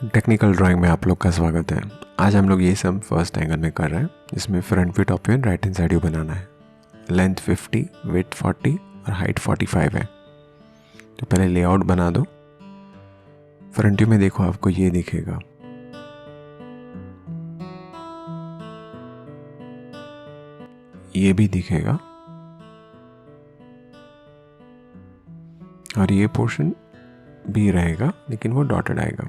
Technical drawing में आप लोग का स्वागत है। आज हम लोग ये सब फर्स्ट एंगल में कर रहे हैं, जिसमें front view, top view, right hand side view बनाना है। लेंथ 50, विड्थ 40 और हाइट 45 है। तो पहले लेआउट बना दो। फ्रंट व्यू में देखो, आपको ये दिखेगा। ये भी दिखेगा और ये पोर्शन भी रहेगा, लेकिन वो डॉटेड आएगा।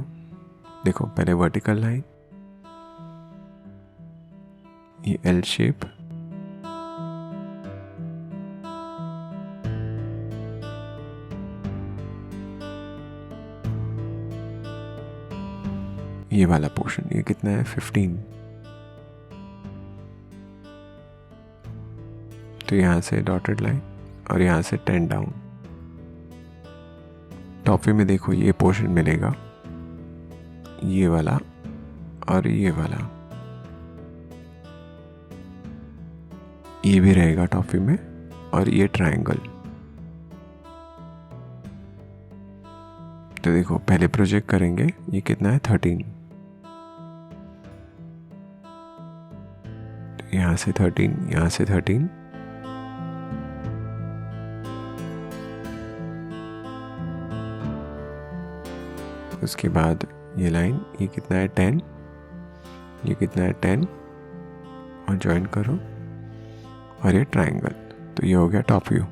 देखो, पहले वर्टिकल लाइन, ये एल शेप, ये वाला पोर्शन, ये कितना है 15। तो यहां से डॉटेड लाइन और यहां से 10 डाउन। टॉप व्यू में देखो, ये पोर्शन मिलेगा, ये वाला और ये वाला, ये भी रहेगा टॉप व्यू में, और ये ट्रायंगल। तो देखो, पहले प्रोजेक्ट करेंगे, ये कितना है 13। तो यहां से 13, यहां से 13, उसके बाद ये लाइन, ये कितना है 10, ये कितना है 10, और ज्वाइन करो, और ये ट्रायंगल। तो ये हो गया टॉप व्यू।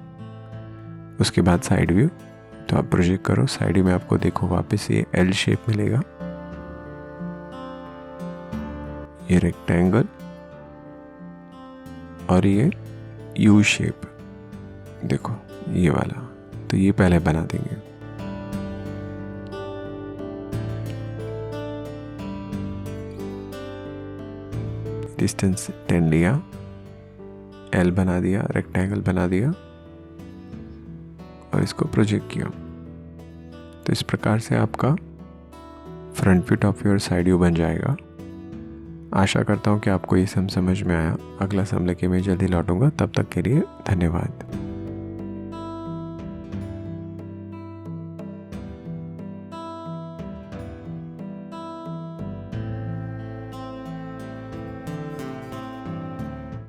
उसके बाद साइड व्यू, तो आप प्रोजेक्ट करो। साइड व्यू में आपको देखो वापस ये एल शेप मिलेगा, ये रेक्टेंगल, और ये यू शेप, देखो ये वाला। तो ये पहले बना देंगे। डिस्टेंस 10 लिया, एल बना दिया, रेक्टेंगल बना दिया, और इसको प्रोजेक्ट किया। तो इस प्रकार से आपका फ्रंट व्यू, टॉप व्यू और साइड व्यू बन जाएगा। आशा करता हूँ कि आपको ये सब समझ में आया। अगला सम लेके मैं जल्दी लौटूंगा। तब तक के लिए धन्यवाद।